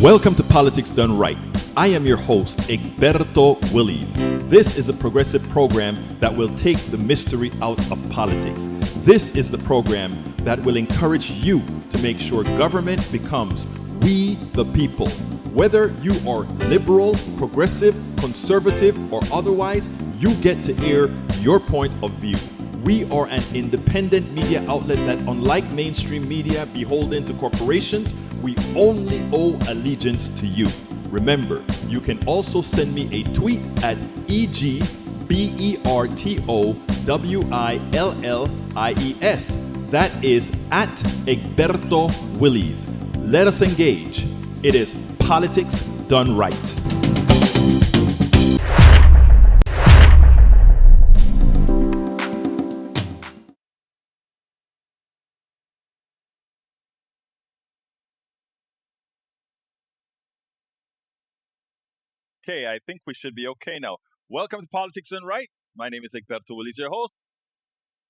Welcome to Politics Done Right. I am your host, Egberto Willies. This is a progressive program that will take the mystery out of politics. This is the program that will encourage you to make sure government becomes we the people. Whether you are liberal, progressive, conservative, or otherwise, you get to air your point of view. We are an independent media outlet that, unlike mainstream media beholden to corporations, we only owe allegiance to you. Remember, you can also send me a tweet at EGBERTOWILLIES. That is at Egberto Willies. Let us engage. It is Politics Done Right. Okay, I think we should be okay now. Welcome to Politics Done Right. My name is Egberto Willies, your host.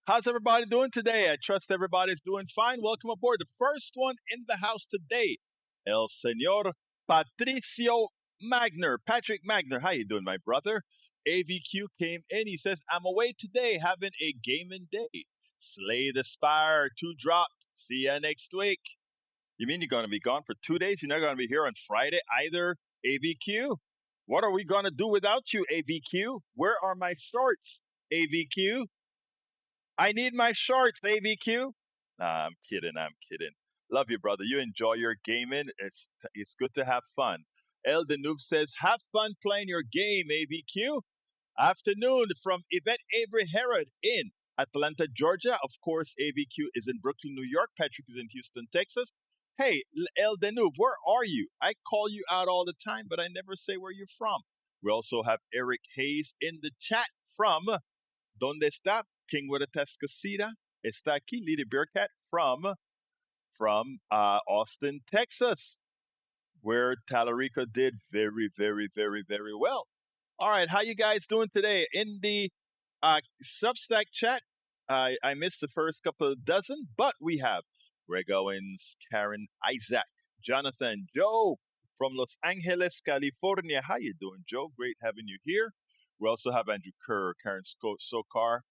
How's everybody doing today? I trust everybody's doing fine. Welcome aboard. The first one in the house today, El Señor Patricio Magner. Patrick Magner, how you doing, my brother? AVQ came in. He says, I'm away today having a gaming day. Slay the Spire, 2 drop. See ya next week. You mean you're going to be gone for 2 days? You're not going to be here on Friday either, AVQ? What are we going to do without you, AVQ? Where are my shorts, AVQ? I need my shorts, AVQ. Nah, I'm kidding. Love you, brother. You enjoy your gaming. It's good to have fun. El Danube says, have fun playing your game, AVQ. Afternoon from Yvette Avery Herod in Atlanta, Georgia. Of course, AVQ is in Brooklyn, New York. Patrick is in Houston, Texas. Hey, El Danube, where are you? I call you out all the time, but I never say where you're from. We also have Eric Hayes in the chat from ¿Dónde está? King with a Tascasita. Está aquí, Lady Bearcat from Austin, Texas, where Talarico did very, very, very, very well. All right, how you guys doing today? In the Substack chat, I missed the first couple of dozen, but we have Greg Owens, Karen Isaac, Jonathan, Joe from Los Angeles, California. How you doing, Joe? Great having you here. We also have Andrew Kerr, Karen Sokar,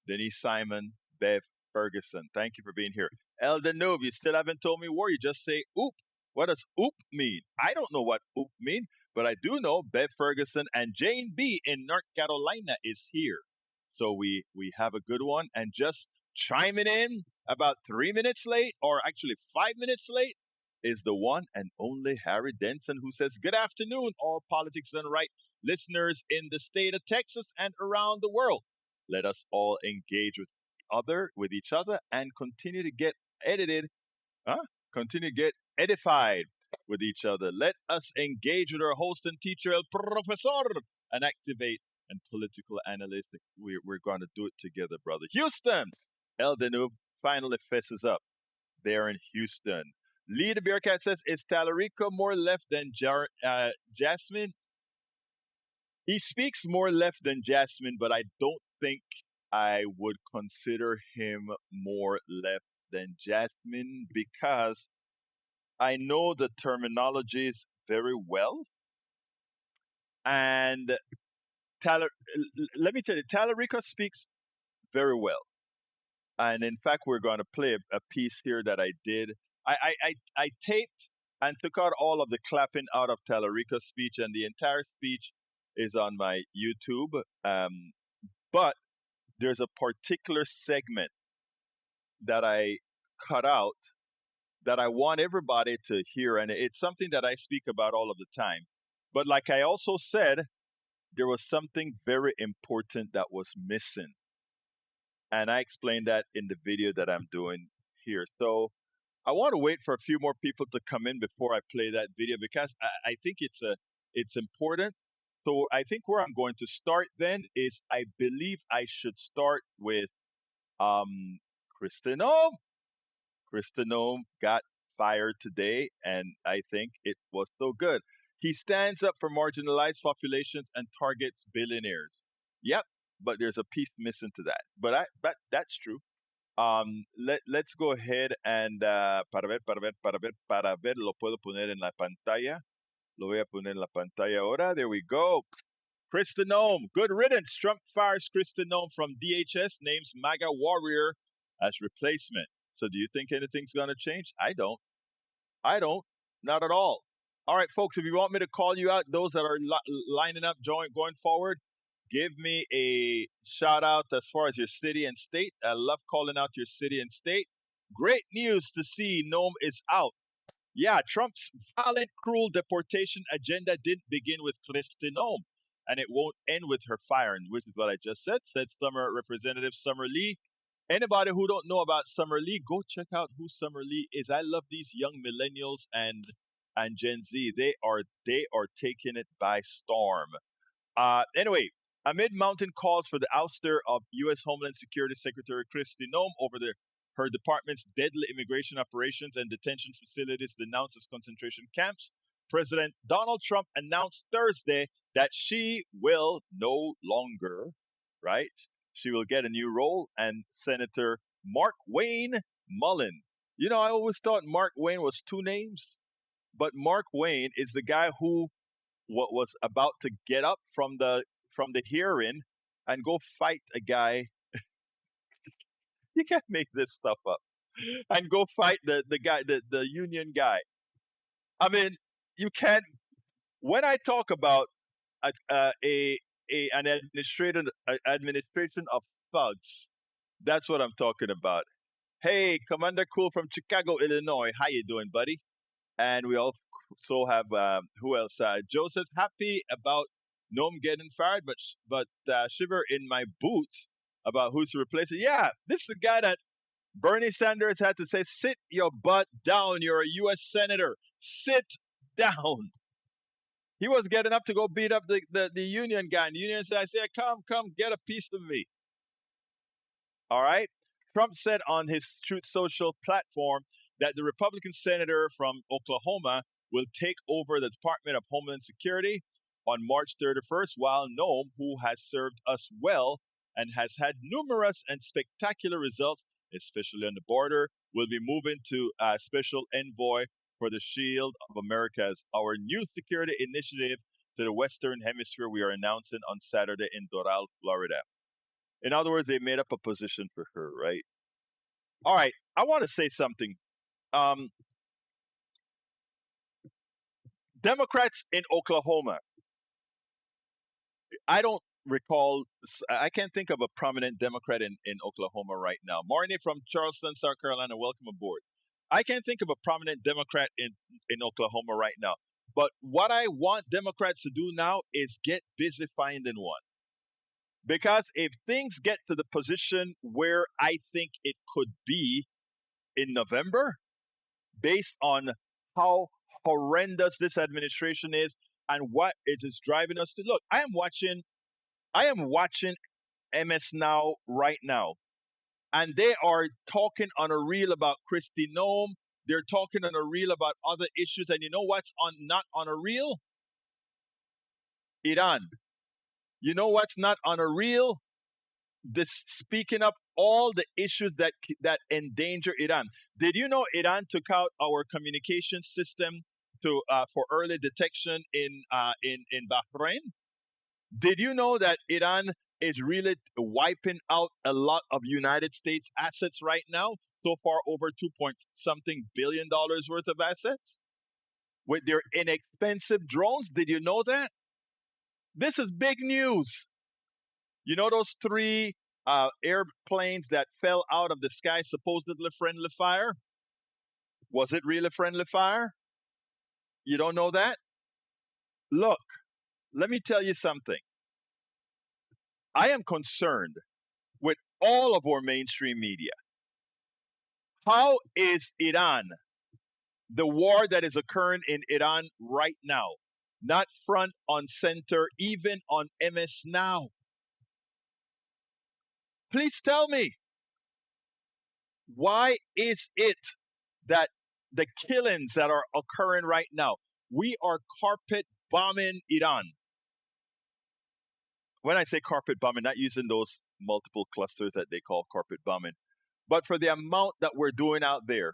Denise Simon, Bev Ferguson. Thank you for being here. El Danube, you still haven't told me where. You just say oop. What does oop mean? I don't know what oop mean, but I do know Bev Ferguson and Jane B in North Carolina is here. So we have a good one. And just chiming in about 3 minutes late, or actually 5 minutes late, is the one and only Harry Denson, who says, good afternoon, all Politics Done Right listeners in the state of Texas and around the world. Let us all engage with each other and continue to get edified with each other. Let us engage with our host and teacher, El Profesor, and activate and political analyst. We're going to do it together, brother. Houston! El Danube finally fesses up. They're in Houston. Lee the Bearcat says, is Talarico more left than Jasmine? He speaks more left than Jasmine, but I don't think I would consider him more left than Jasmine because I know the terminologies very well. And let me tell you, Talarico speaks very well. And in fact, we're going to play a piece here that I did. I taped and took out all of the clapping out of Talarico's speech, and the entire speech is on my YouTube. But there's a particular segment that I cut out that I want everybody to hear, and it's something that I speak about all of the time. But like I also said, there was something very important that was missing. And I explained that in the video that I'm doing here. So I want to wait for a few more people to come in before I play that video because I think it's important. So I think where I'm going to start then is I believe I should start with Kristi Noem. Kristi Noem got fired today, and I think it was so good. He stands up for marginalized populations and targets billionaires. Yep, but there's a piece missing to that. But that's true. Let's go ahead and para ver, lo puedo poner en la pantalla. Lo voy a poner en la pantalla ahora. There we go. Kristi Noem, good riddance. Trump fires Kristi Noem from DHS, names MAGA warrior as replacement. So do you think anything's going to change? I don't. I don't. Not at all. All right, folks, if you want me to call you out, those that are lining up, going forward, give me a shout out as far as your city and state. I love calling out your city and state. Great news to see Noem is out. Yeah, Trump's violent, cruel deportation agenda didn't begin with Kristi Noem, and it won't end with her firing, which is what I just said Representative Summer Lee. Anybody who don't know about Summer Lee, go check out who Summer Lee is. I love these young millennials and Gen Z. They are taking it by storm. Anyway, amid mounting calls for the ouster of U.S. Homeland Security Secretary Kristi Noem over her department's deadly immigration operations and detention facilities denounced as concentration camps, President Donald Trump announced Thursday that she will no longer, right? She will get a new role, and Senator Mark Wayne Mullen. You know, I always thought Mark Wayne was two names, but Mark Wayne is the guy who was about to get up from the hearing and go fight a guy. You can't make this stuff up. And go fight the guy, the union guy. I mean, you can't. When I talk about an administration of thugs, that's what I'm talking about. Hey, Commander Cool from Chicago, Illinois. How you doing, buddy? And we also have who else? Joe says happy about Noam getting fired, but shiver in my boots about who's to replace it. Yeah, this is the guy that Bernie Sanders had to say, "Sit your butt down. You're a U.S. senator. Sit down." He was getting up to go beat up the union guy, and the union said, "Come, get a piece of me." All right. Trump said on his Truth Social platform that the Republican senator from Oklahoma will take over the Department of Homeland Security on March 31st, while Noem, who has served us well and has had numerous and spectacular results, especially on the border, will be moving to Special Envoy for the Shield of Americas, our new security initiative to the Western Hemisphere we are announcing on Saturday in Doral, Florida. In other words, they made up a position for her, right? All right, I want to say something. Um, Democrats in Oklahoma, I don't recall, I can't think of a prominent Democrat in Oklahoma right now. Marnie from Charleston, South Carolina, welcome aboard. I can't think of a prominent Democrat in Oklahoma right now. But what I want Democrats to do now is get busy finding one. Because if things get to the position where I think it could be in November, based on how horrendous this administration is and what it is driving us to. Look, I am watching MS Now right now, and they are talking on a reel about Kristi Noem. They're talking on a reel about other issues, and you know what's not on a reel? Iran. You know what's not on a reel? This speaking up all the issues that endanger Iran. Did you know Iran took out our communication system to for early detection in Bahrain? Did you know that Iran is really wiping out a lot of United States assets right now? So far, over 2 point something billion dollars worth of assets with their inexpensive drones. Did you know that? This is big news. You know those three airplanes that fell out of the sky, supposedly friendly fire? Was it really friendly fire? You don't know that? Look, let me tell you something. I am concerned with all of our mainstream media. How is Iran, the war that is occurring in Iran right now, not front on center, even on MS Now? Please tell me, why is it that the killings that are occurring right now, we are carpet bombing Iran? When I say carpet bombing, not using those multiple clusters that they call carpet bombing. but for the amount that we're doing out there.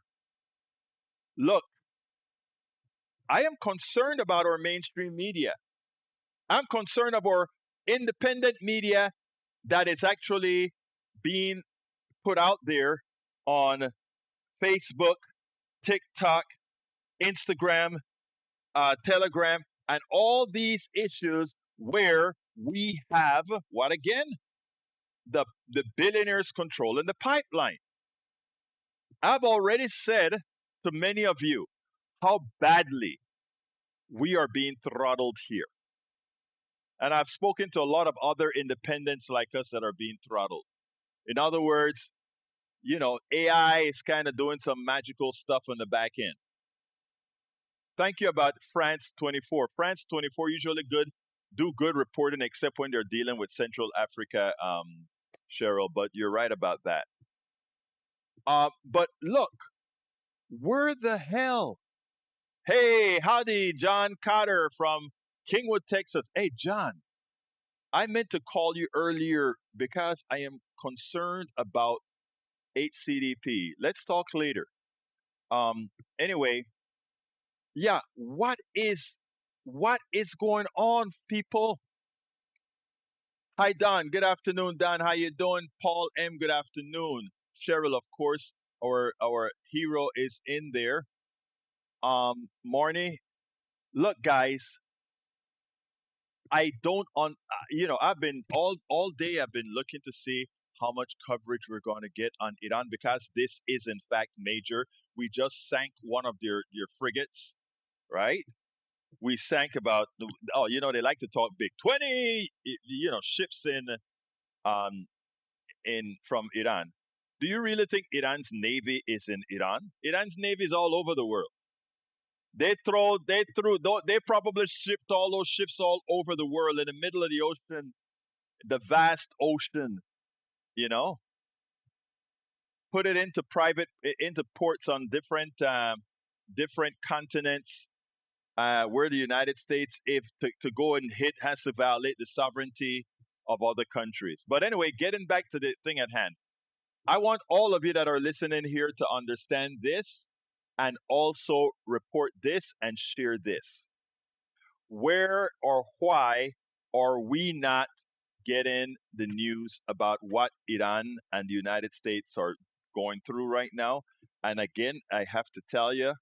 Look, I am concerned about our mainstream media. I'm concerned about our independent media that is actually being put out there on Facebook, TikTok, Instagram, Telegram, and all these issues where we have what again? The billionaires controlling the pipeline. I've already said to many of you how badly we are being throttled here. And I've spoken to a lot of other independents like us that are being throttled. In other words, AI is kind of doing some magical stuff on the back end. Thank you about France 24. France 24 usually do good reporting, except when they're dealing with Central Africa, Cheryl. But you're right about that. But look, where the hell? Hey, howdy, John Cotter from Kingwood, Texas. Hey, John, I meant to call you earlier because I am concerned about HCDP. Let's talk later. Anyway, yeah, what is going on, people? Hi, Don. Good afternoon, Don. How you doing? Paul M. Good afternoon. Cheryl, of course, our hero is in there. Marnie, look, guys, I don't on. I've been all day. I've been looking to see how much coverage we're going to get on Iran because this is in fact major. We just sank one of their frigates, right? We sank about they like to talk big 20 ships um in from Iran. Do you really think Iran's navy is in Iran? Iran's navy is all over the world. They probably shipped all those ships all over the world in the middle of the ocean, the vast ocean, you know, put it into ports on different continents, where the United States, if to go and hit, has to violate the sovereignty of other countries. But anyway, getting back to the thing at hand, I want all of you that are listening here to understand this and also report this and share this. Where or why are we not getting the news about what Iran and the United States are going through right now? And again, I have to tell you,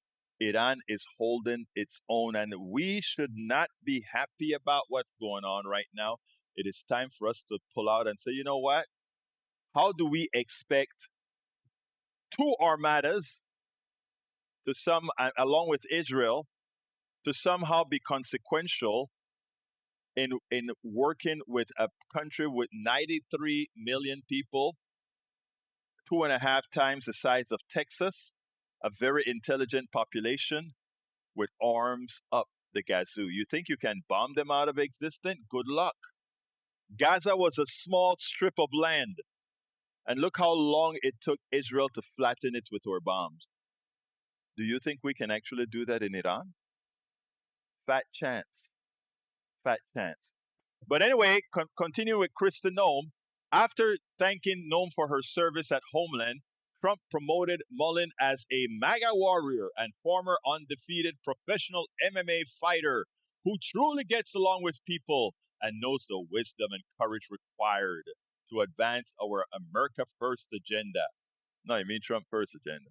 Iran is holding its own, and we should not be happy about what's going on right now. It is time for us to pull out and say, you know what? How do we expect two armadas along with Israel, to somehow be consequential in working with a country with 93 million people, 2.5 times the size of Texas, a very intelligent population with arms up the gazoo? You think you can bomb them out of existence? Good luck. Gaza was a small strip of land, and look how long it took Israel to flatten it with our bombs. Do you think we can actually do that in Iran? Fat chance. Fat chance. But anyway, continue with Kristi Noem. After thanking Noem for her service at Homeland, Trump promoted Mullen as a MAGA warrior and former undefeated professional MMA fighter who truly gets along with people and knows the wisdom and courage required to advance our America First agenda. No, I mean Trump First agenda.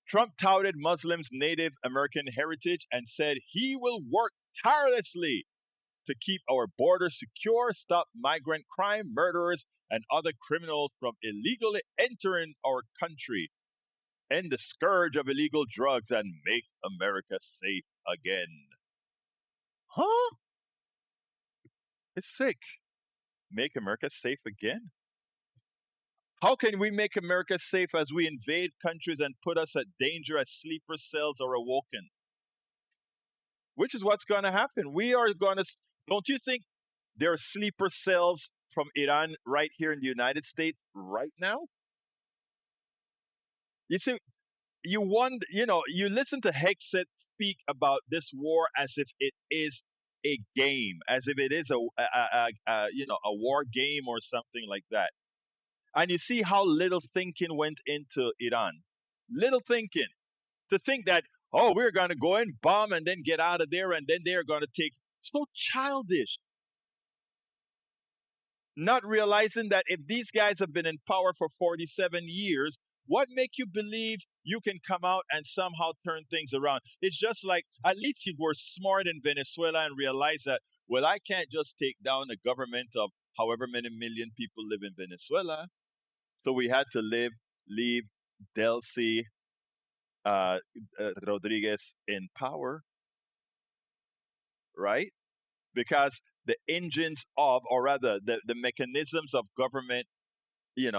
Trump touted Muslims' Native American heritage and said he will work tirelessly to keep our borders secure, stop migrant crime, murderers, and other criminals from illegally entering our country, end the scourge of illegal drugs, and make America safe again. Huh? It's sick. Make America safe again? How can we make America safe as we invade countries and put us at danger as sleeper cells are awoken? Which is what's going to happen. We are going to, don't you think there are sleeper cells from Iran right here in the United States right now? You see, you listen to Hegseth speak about this war as if it is a game, as if it is a war game or something like that. And you see how little thinking went into Iran. Little thinking. To think that, oh, we're going to go in, bomb, and then get out of there, and then they're going to take. So childish. Not realizing that if these guys have been in power for 47 years, what make you believe you can come out and somehow turn things around? It's just like, at least you were smart in Venezuela and realized that, well, I can't just take down the government of however many million people live in Venezuela. So we had to leave Delcy Rodriguez in power, right? Because the engines of, or rather, the mechanisms of government, we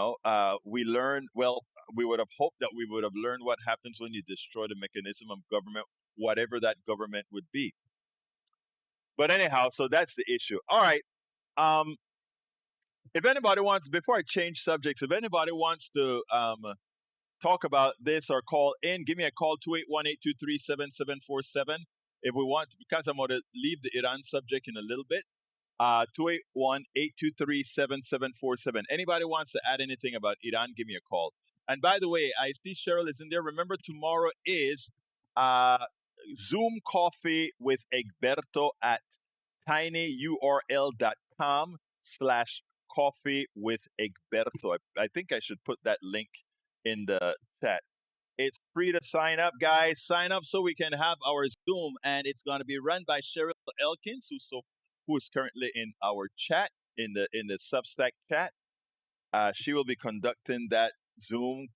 learned, well, we would have hoped that we would have learned what happens when you destroy the mechanism of government, whatever that government would be. But anyhow, so that's the issue. All right. Um, if anybody wants, before I change subjects, if anybody wants to talk about this or call in, give me a call, 281-823-7747. If we want, because I'm going to leave the Iran subject in a little bit. 281-823-7747. Anybody wants to add anything about Iran, give me a call. And by the way, I see Cheryl is in there. Remember, tomorrow is uh, Zoom coffee with Egberto at tinyurl.com/coffee with Egberto. I think I should put that link in the chat. It's free to sign up, guys. Sign up so we can have our Zoom, and it's going to be run by Cheryl Elkins, who is currently in our chat, in the Substack chat. She will be conducting that Zoom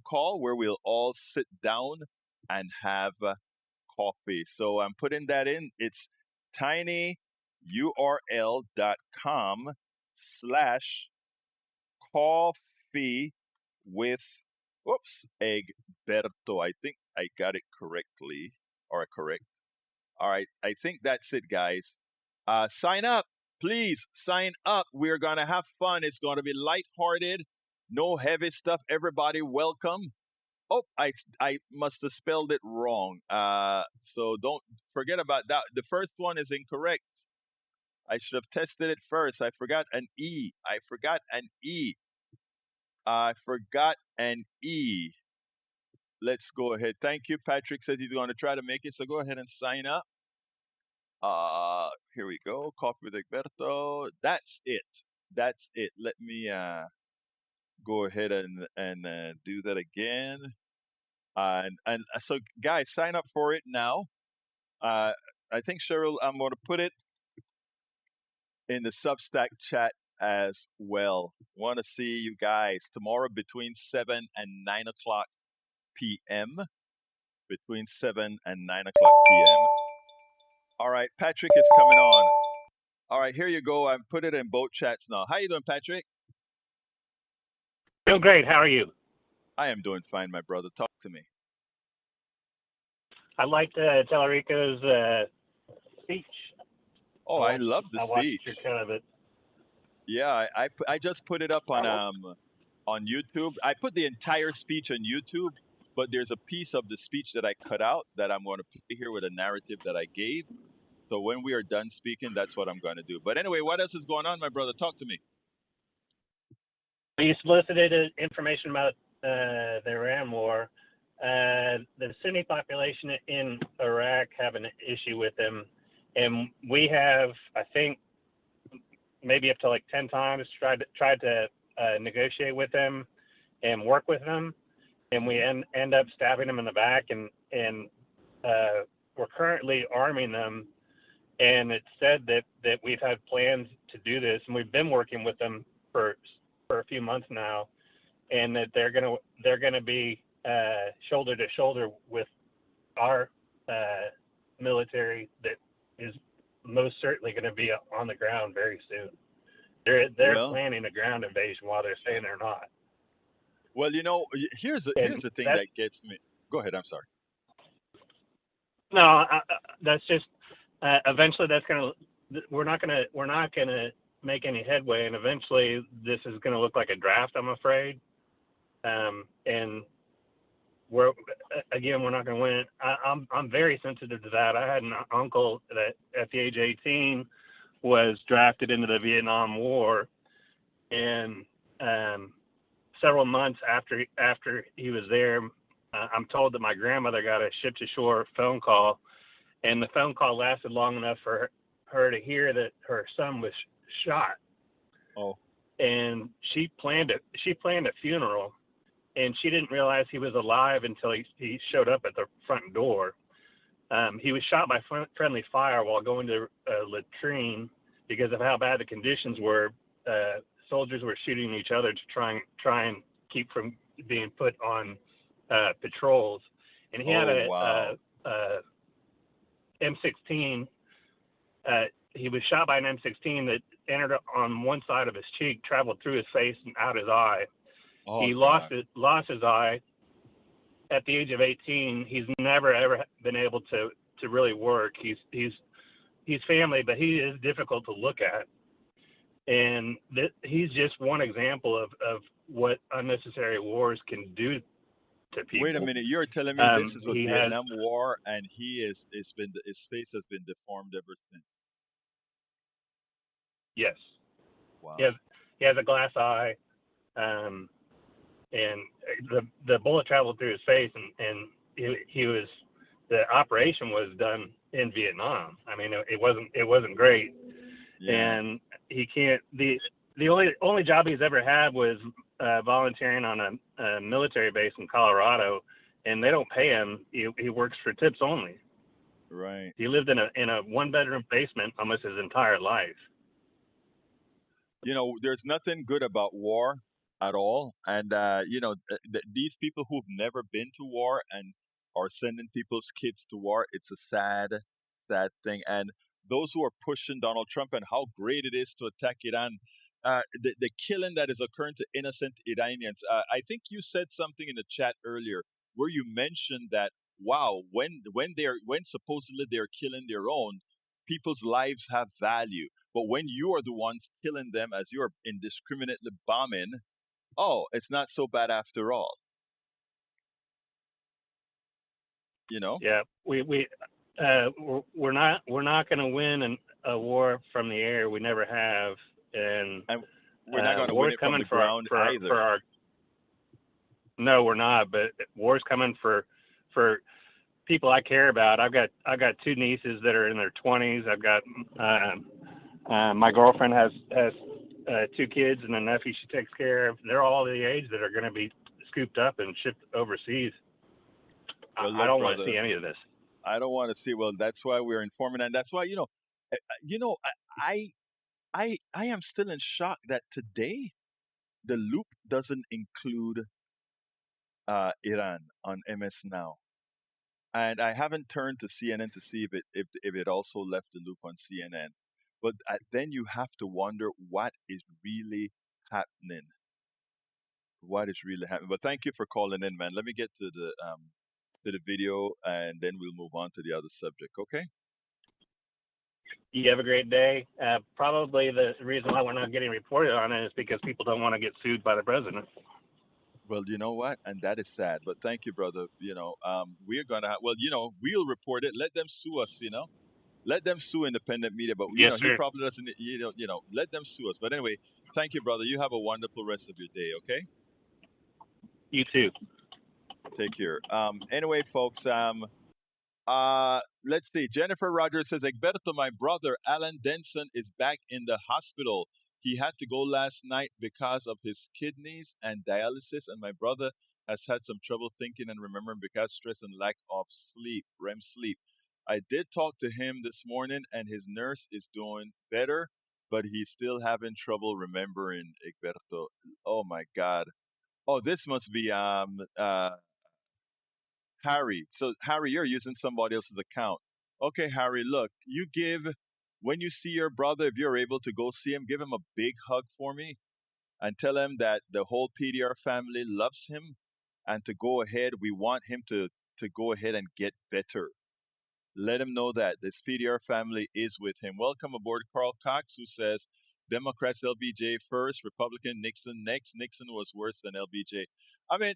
call where we'll all sit down and have coffee. So I'm putting that in. It's tinyurl.com/coffee with, Egberto. I think I got it correctly, or correct. All right. I think that's it, guys. Sign up. Please sign up. We're going to have fun. It's going to be lighthearted. No heavy stuff. Everybody welcome. Oh, I must have spelled it wrong. So don't forget about that. The first one is incorrect. I should have tested it first. I forgot an E. I forgot an E. I forgot an E. Let's go ahead. Thank you. Patrick says he's going to try to make it. So go ahead and sign up. Here we go. Coffee with Egberto. That's it. That's it. Let me go ahead and do that again. And so guys, sign up for it now. I think Cheryl, I'm going to put it in the Substack chat as well. Want to see you guys tomorrow between 7 and 9 o'clock p.m. Between 7 and 9 o'clock p.m. All right, Patrick is coming on. All right, here you go. I put it in both chats now. How you doing, Patrick? Doing great. How are you? I am doing fine, my brother. Talk to me. I liked Talarico's speech. Oh, I love the I watched speech. your kind of it. Yeah, I just put it up on YouTube. I put the entire speech on YouTube, but there's a piece of the speech that I cut out that I'm going to play here with a narrative that I gave. So when we are done speaking, that's what I'm going to do. But anyway, what else is going on, my brother? Talk to me. You solicited information about the Iran war. The Sunni population in Iraq have an issue with them, and we have, I think, maybe up to like 10 times tried to negotiate with them and work with them, and we end up stabbing them in the back, and we're currently arming them. And it's said that we've had plans to do this, and we've been working with them for a few months now, and that they're gonna be shoulder to shoulder with our military that is most certainly going to be on the ground very soon. They're planning a ground invasion while they're saying they're not. Well, here's the thing that gets me. Go ahead. I'm sorry. No, that's just eventually we're not gonna make any headway, and eventually this is gonna look like a draft, I'm afraid. And we're not gonna win. I'm very sensitive to that. I had an uncle that at the age of 18 was drafted into the Vietnam War, and several months after he was there, I'm told that my grandmother got a ship to shore phone call, and the phone call lasted long enough for her to hear that her son was shot. Oh. And she planned a funeral, and she didn't realize he was alive until he showed up at the front door. He was shot by friendly fire while going to a latrine because of how bad the conditions were. Soldiers were shooting each other to try and keep from being put on patrols. And he had Oh, wow. a M16. He was shot by an M16 that entered on one side of his cheek, traveled through his face and out his eye. Oh, He God. lost his eye at the age of 18. He's never ever been able to really work. He's family, but he is difficult to look at. And he's just one example of what unnecessary wars can do to people. Wait a minute. You're telling me this is what He has, Vietnam War, and his face has been deformed ever since. yes, Wow. he has a glass eye, and the bullet traveled through his face, and he was, the operation was done in Vietnam. I mean, it wasn't great, Yeah. and he can't. The only job he's ever had was volunteering on a military base in Colorado, and they don't pay him. He works for tips only. Right. He lived in a one-bedroom basement almost his entire life. You know, there's nothing good about war at all. And, these people who've never been to war and are sending people's kids to war, it's a sad, sad thing. And those who are pushing Donald Trump and how great it is to attack Iran, the killing that is occurring to innocent Iranians. I think you said something in the chat earlier where you mentioned that, wow, when supposedly they're killing their own, people's lives have value. But when you are the ones killing them as you're indiscriminately bombing, oh, it's not so bad after all. You know, Yeah, we're not going to win a war from the air. We never have, and and we're not going to win war's it from coming the ground for either. our. No, we're not. But war's coming for people I care about. I've got two nieces that are in their 20s. I've got my girlfriend has two kids and a nephew she takes care of. They're all the age that are going to be scooped up and shipped overseas. Well, I look, don't want to brother, see any of this. I don't want to see. Well, that's why we're informing, and that's why you know, I I am still in shock that today the loop doesn't include Iran on MS Now. And I haven't turned to CNN to see if it also left the loop on CNN. But then you have to wonder what is really happening. What is really happening? But thank you for calling in, man. Let me get to the video, and then we'll move on to the other subject. Okay? You have a great day. Probably the reason why we're not getting reported on it is because people don't want to get sued by the president. Well, you know what? And that is sad. But thank you, brother. We're gonna well, we'll report it. Let them sue us. Let them sue independent media. But Yes, he sir. probably doesn't. Let them sue us. But anyway, thank you, brother. You have a wonderful rest of your day. Okay? You too. Take care. Anyway, folks. Let's see. Jennifer Rogers says, Egberto, my brother Alan Denson is back in the hospital. He had to go last night because of his kidneys and dialysis, and my brother has had some trouble thinking and remembering because stress and lack of sleep, REM sleep. I did talk to him this morning, and his nurse is doing better, but he's still having trouble remembering, Egberto. Oh my God. Oh, this must be Harry. So, Harry, you're using somebody else's account. Okay, Harry, look, when you see your brother, if you're able to go see him, give him a big hug for me and tell him that the whole PDR family loves him and to go ahead. We want him to go ahead and get better. Let him know that this PDR family is with him. Welcome aboard, Carl Cox, who says, Democrats LBJ first, Republican Nixon next. Nixon was worse than LBJ. I mean,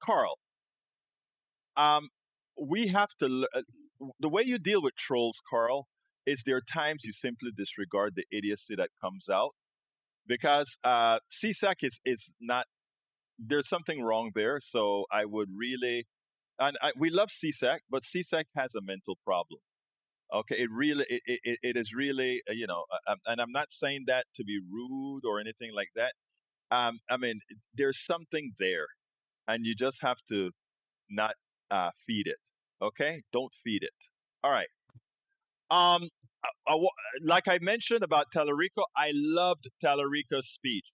Carl, um, we have to. The way you deal with trolls, Carl, is there are times you simply disregard the idiocy that comes out, because CSAC is not. There's something wrong there. So I would really, we love CSAC, but CSAC has a mental problem. Okay, it is really, and I'm not saying that to be rude or anything like that. I mean, there's something there, and you just have to not feed it. Okay, don't feed it. All right. Um, like I mentioned about Talarico, I loved Talarico's speech.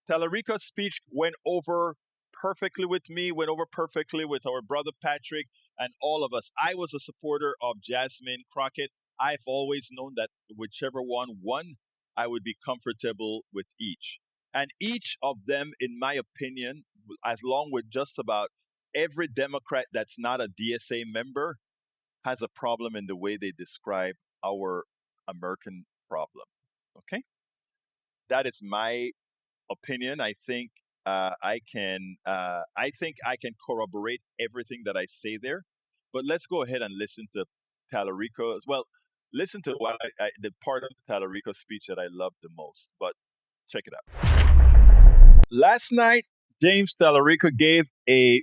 Talarico's speech went over perfectly with me, went over perfectly with our brother Patrick and all of us. I was a supporter of Jasmine Crockett. I've always known that whichever one won, I would be comfortable with each. And each of them, in my opinion, as long with just about every Democrat that's not a DSA member, has a problem in the way they describe our American problem. Okay? That is my opinion. I think I can corroborate everything that I say there. But let's go ahead and listen to Talarico as well. Listen to the part of Talarico's speech that I loved the most. But check it out. Last night, James Talarico gave a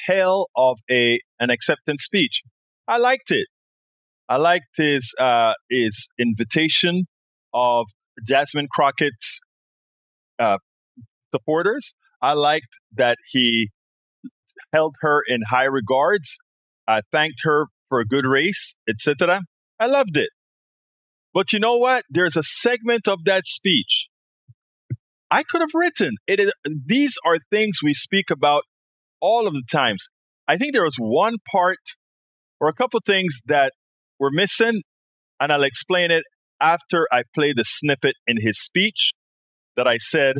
hell of an acceptance speech. I liked it. I liked his invitation of Jasmine Crockett's uh, supporters. I liked that he held her in high regards, thanked her for a good race, etc. I loved it. But you know what? There's a segment of that speech I could have written. These are things we speak about all of the times. I think there was one part or a couple things that were missing, and I'll explain it after I play the snippet in his speech that I said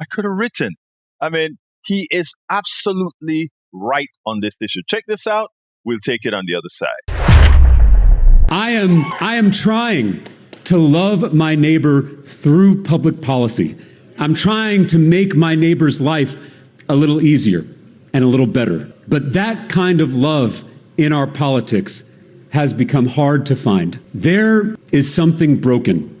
I could have written. I mean, he is absolutely right on this issue. Check this out. We'll take it on the other side. I am trying to love my neighbor through public policy. I'm trying to make my neighbor's life a little easier and a little better. But that kind of love in our politics has become hard to find. There is something broken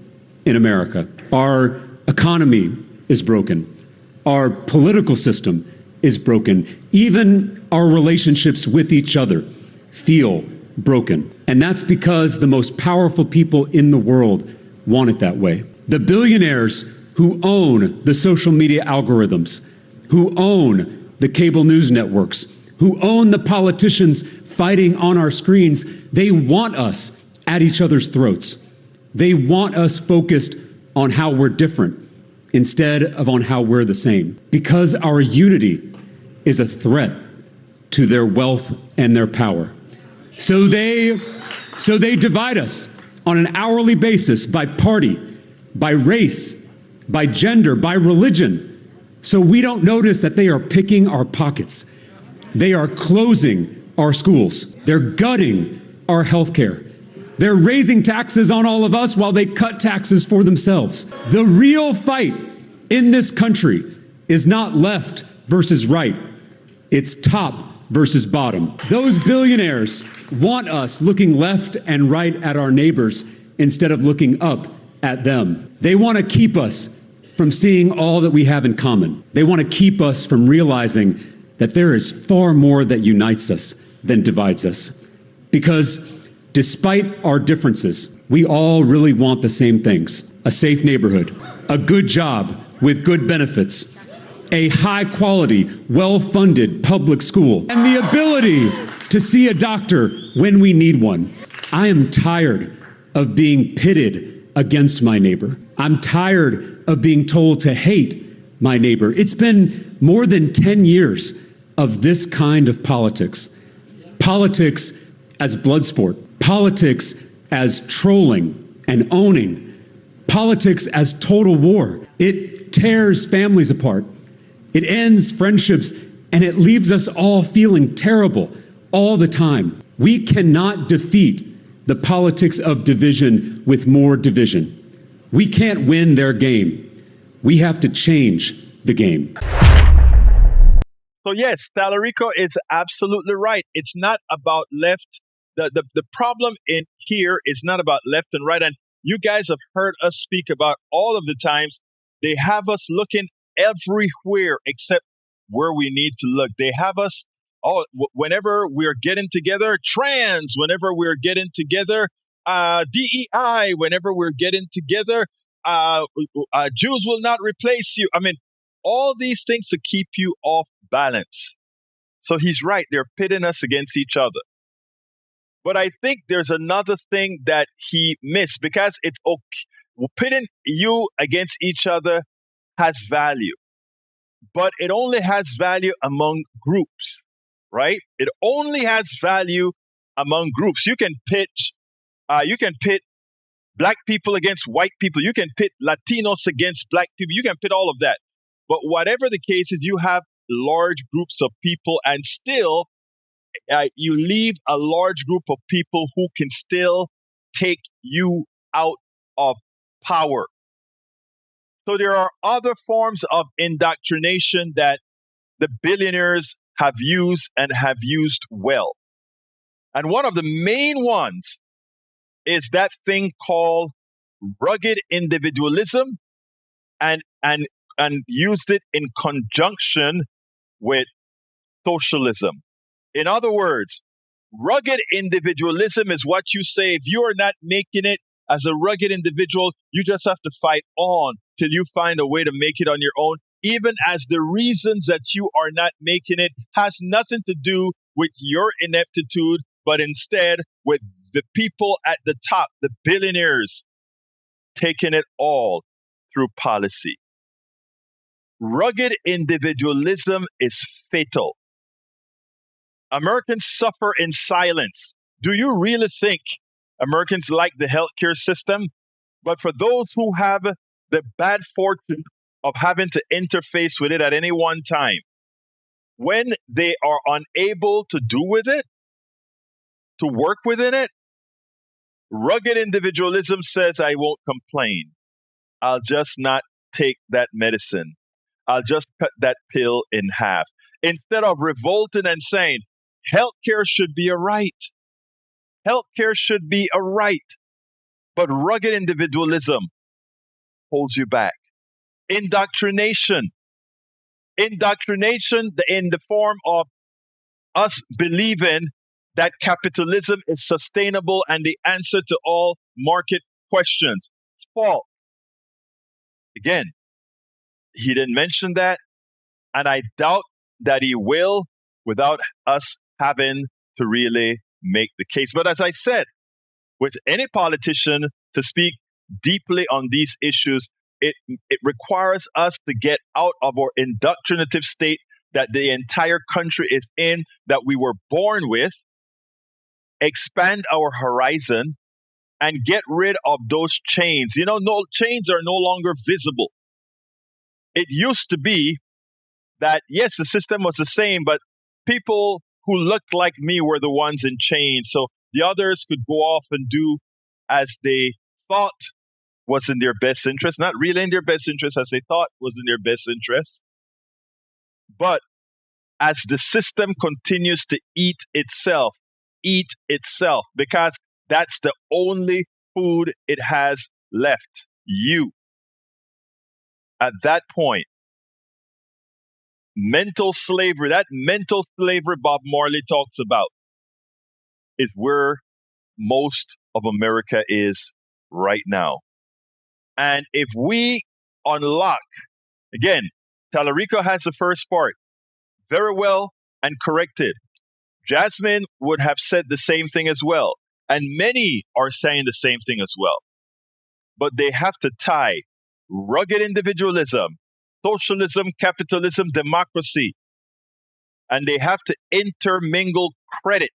in America. Our economy is broken. Our political system is broken. Even our relationships with each other feel broken. And that's because the most powerful people in the world want it that way. The billionaires who own the social media algorithms, who own the cable news networks, who own the politicians fighting on our screens, they want us at each other's throats. They want us focused on how we're different instead of on how we're the same, because our unity is a threat to their wealth and their power. So they divide us on an hourly basis by party, by race, by gender, by religion. So we don't notice that they are picking our pockets. They are closing our schools. They're gutting our health care. They're raising taxes on all of us while they cut taxes for themselves. The real fight in this country is not left versus right. It's top versus bottom. Those billionaires want us looking left and right at our neighbors instead of looking up at them. They want to keep us from seeing all that we have in common. They want to keep us from realizing that there is far more that unites us than divides us. Because despite our differences, we all really want the same things: a safe neighborhood, a good job with good benefits, a high-quality, well-funded public school, and the ability to see a doctor when we need one. I am tired of being pitted against my neighbor. I'm tired of being told to hate my neighbor. It's been more than 10 years of this kind of politics. Politics as blood sport. Politics as trolling and owning. Politics as total war. It tears families apart. It ends friendships, and it leaves us all feeling terrible all the time. We cannot defeat the politics of division with more division. We can't win their game. We have to change the game. So yes, Talarico is absolutely right. It's not about left. The problem in here is not about left and right. And you guys have heard us speak about all of the times They have us looking everywhere except where we need to look. They have us, whenever we're getting together, trans, whenever we're getting together, DEI, whenever we're getting together, Jews will not replace you. I mean, all these things to keep you off balance. So he's right. They're pitting us against each other. But I think there's another thing that he missed, because it's okay. Pitting you against each other has value, but it only has value among groups, right? It only has value among groups. You can pit black people against white people. You can pit Latinos against black people. You can pit all of that. But whatever the case is, you have large groups of people, and still you leave a large group of people who can still take you out of power. So there are other forms of indoctrination that the billionaires have used and have used well. And one of the main ones is that thing called rugged individualism, and used it in conjunction with socialism. In other words, rugged individualism is what you say, if you are not making it as a rugged individual, you just have to fight on till you find a way to make it on your own, even as the reasons that you are not making it has nothing to do with your ineptitude, but instead with the people at the top, the billionaires, taking it all through policy. Rugged individualism is fatal. Americans suffer in silence. Do you really think Americans like the healthcare system? But for those who have the bad fortune of having to interface with it at any one time, when they are unable to do with it, to work within it, rugged individualism says, I won't complain. I'll just not take that medicine. I'll just cut that pill in half. Instead of revolting and saying, healthcare should be a right. Healthcare should be a right. But rugged individualism holds you back. Indoctrination in the form of us believing that capitalism is sustainable and the answer to all market questions. False. Again, he didn't mention that, and I doubt that he will without us having to really make the case. But as I said, with any politician to speak deeply on these issues, it requires us to get out of our indoctrinative state that the entire country is in, that we were born with, expand our horizon, and get rid of those chains. You know, no chains are no longer visible. It used to be that, yes, the system was the same, but people who looked like me were the ones in chains. So the others could go off and do as they thought was in their best interest, not really in their best interest, as they thought was in their best interest. But as the system continues to eat itself, because that's the only food it has left, you. At that point, mental slavery, that mental slavery Bob Marley talks about, is where most of America is right now. And if we unlock, again, Talarico has the first part very well and corrected. Jasmine would have said the same thing as well. And many are saying the same thing as well. But they have to tie rugged individualism, socialism, capitalism, democracy. And they have to intermingle credit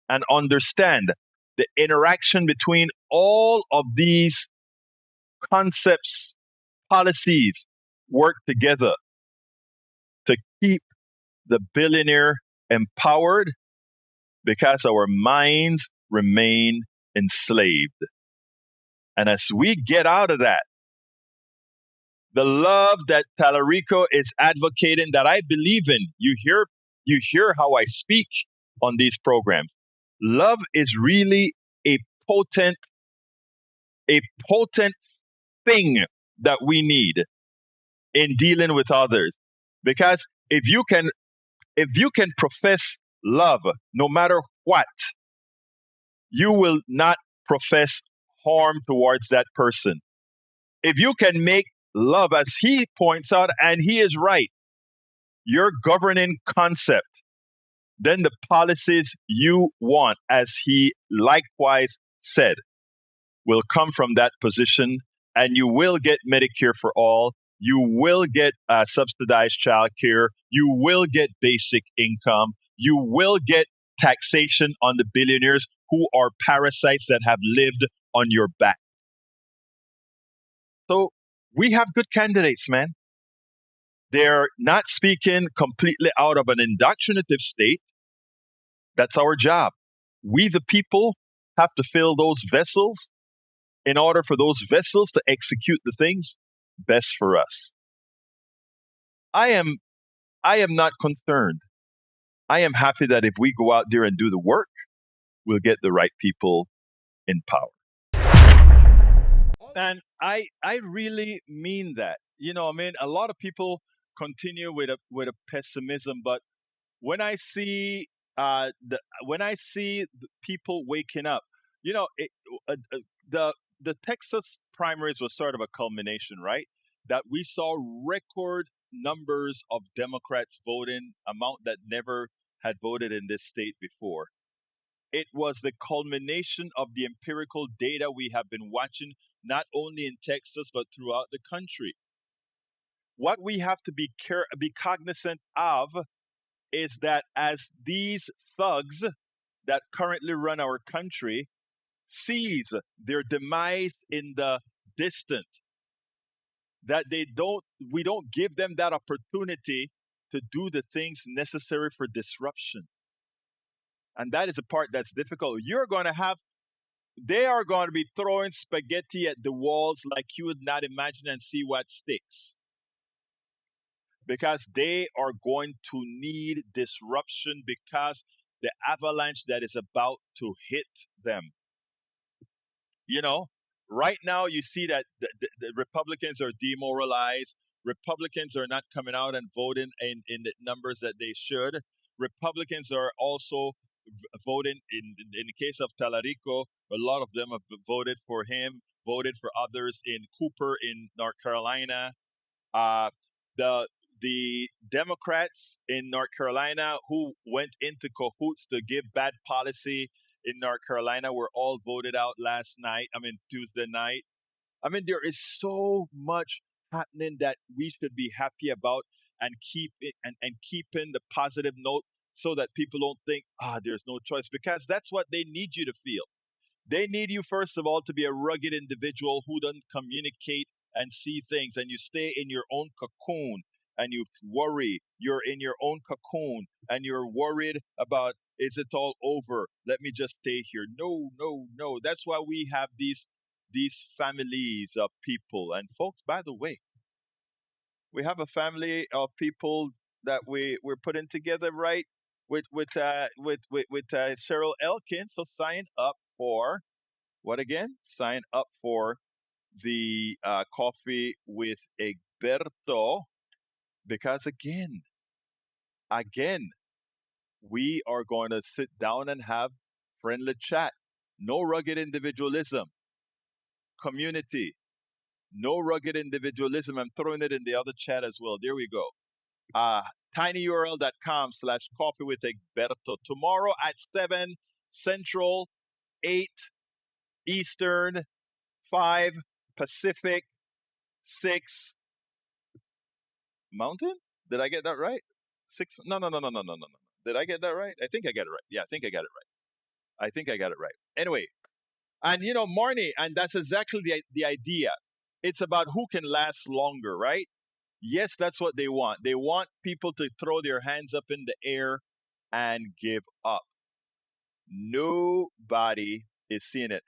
and understand the interaction between all of these concepts, policies work together to keep the billionaire empowered, because our minds remain enslaved. And as we get out of that, the love that Talarico is advocating, that I believe in, you hear how I speak on these programs. Love is really a potent thing that we need in dealing with others. Because if you can profess love no matter what, you will not profess harm towards that person. If you can make love, as he points out, and he is right, your governing concept, then the policies you want, as he likewise said, will come from that position, and you will get Medicare for all. You will get subsidized childcare. You will get basic income. You will get taxation on the billionaires who are parasites that have lived on your back. So we have good candidates, man. They're not speaking completely out of an indoctrinative state. That's our job. We, the people, have to fill those vessels in order for those vessels to execute the things best for us. I am not concerned. I am happy that if we go out there and do the work, we'll get the right people in power. And I really mean that. I mean, a lot of people continue with a pessimism, but when I see the people waking up, the the Texas primaries was sort of a culmination, right? That we saw record numbers of Democrats voting, amount that never had voted in this state before. It was the culmination of the empirical data we have been watching, not only in Texas, but throughout the country. What we have to be cognizant of is that as these thugs that currently run our country sees their demise in the distant, that we don't give them that opportunity to do the things necessary for disruption. And that is a part that's difficult. They are going to be throwing spaghetti at the walls like you would not imagine and see what sticks. Because they are going to need disruption because the avalanche that is about to hit them. Right now you see that the Republicans are demoralized. Republicans are not coming out and voting in the numbers that they should. Republicans are also voting in the case of Talarico. A lot of them have voted for him, voted for others in Cooper in North Carolina. Uh, the the Democrats in North Carolina who went into cahoots to give bad policy in North Carolina were all voted out last night. I mean, Tuesday night. I mean, there is so much happening that we should be happy about and keep it and keeping the positive note so that people don't think, there's no choice, because that's what they need you to feel. They need you, first of all, to be a rugged individual who doesn't communicate and see things, and you stay in your own cocoon and you worry. You're in your own cocoon and you're worried about, is it all over? Let me just stay here. No, no, no. That's why we have these families of people. And folks, by the way, we have a family of people that we're putting together, right? With Cheryl Elkins. So sign up for what again? Sign up for the coffee with Egberto, because again, we are going to sit down and have friendly chat. No rugged individualism. Community. No rugged individualism. I'm throwing it in the other chat as well. There we go. tinyurl.com/coffee with Egberto. Tomorrow at 7 Central, 8 Eastern, 5 Pacific, 6 Mountain? Did I get that right? 6? No, no, no, no, no, no, no, no. Did I get that right? I think I got it right. Yeah, I think I got it right. I think I got it right. Anyway, and Marnie, and that's exactly the idea. It's about who can last longer, right? Yes, that's what they want. They want people to throw their hands up in the air and give up. Nobody is seeing it.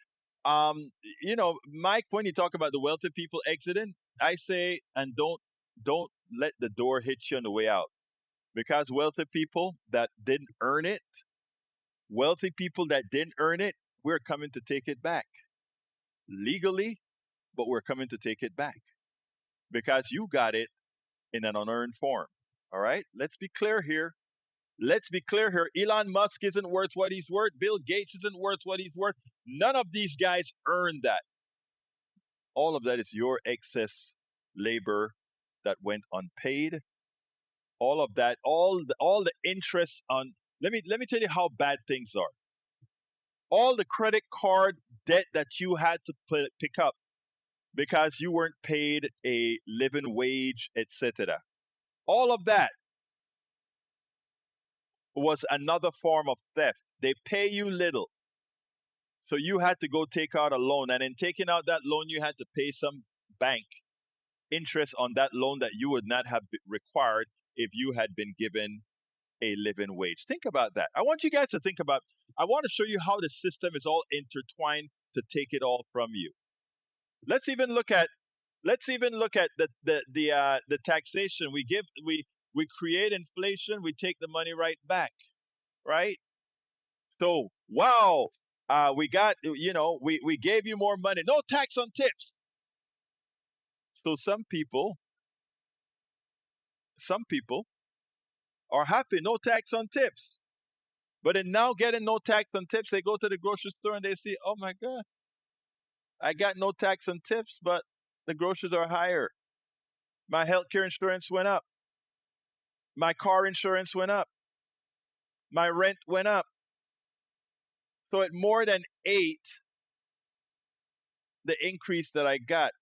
Mike, when you talk about the wealthy people exiting, I say, and don't let the door hit you on the way out, because wealthy people that didn't earn it, we're coming to take it back legally, but we're coming to take it back. because you got it in an unearned form. All right? Let's be clear here. Let's be clear here. Elon Musk isn't worth what he's worth. Bill Gates isn't worth what he's worth. None of these guys earned that. All of that is your excess labor that went unpaid. All of that, all the interest on. Let me tell you how bad things are. All the credit card debt that you had to pick up because you weren't paid a living wage, etc. All of that was another form of theft. They pay you little. So you had to go take out a loan. And in taking out that loan, you had to pay some bank interest on that loan that you would not have required if you had been given a living wage. Think about that. I want you guys to think about, I want to show you how the system is all intertwined to take it all from you. Let's even look at the taxation. We create inflation, we take the money right back, right? So wow, we got, we gave you more money, no tax on tips. So some people are happy, no tax on tips. But in now getting no tax on tips, they go to the grocery store and they see, oh my God, I got no tax on tips, but the groceries are higher. My healthcare insurance went up. My car insurance went up. My rent went up. So at more than 8, the increase that I got,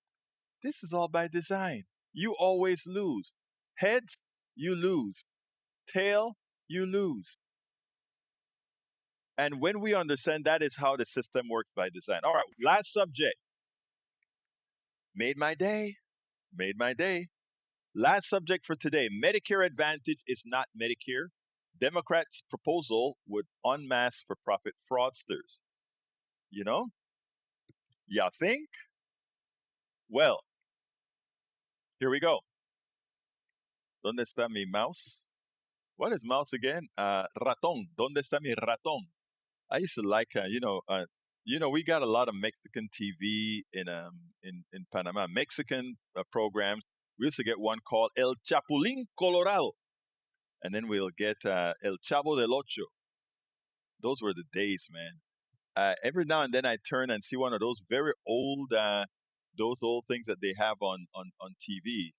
this is all by design. You always lose. Heads, you lose. Tail, you lose. And when we understand that is how the system works by design. All right, last subject. Made my day. Made my day. Last subject for today. Medicare Advantage is not Medicare. Democrats' proposal would unmask for profit fraudsters. You know? Ya think? Well, here we go. ¿Dónde está mi mouse? What is mouse again? Ratón. ¿Dónde está mi ratón? I used to like, we got a lot of Mexican TV in Panama. Mexican programs. We used to get one called El Chapulín Colorado, and then we'll get El Chavo del Ocho. Those were the days, man. Every now and then I turn and see one of those very old, those old things that they have on TV.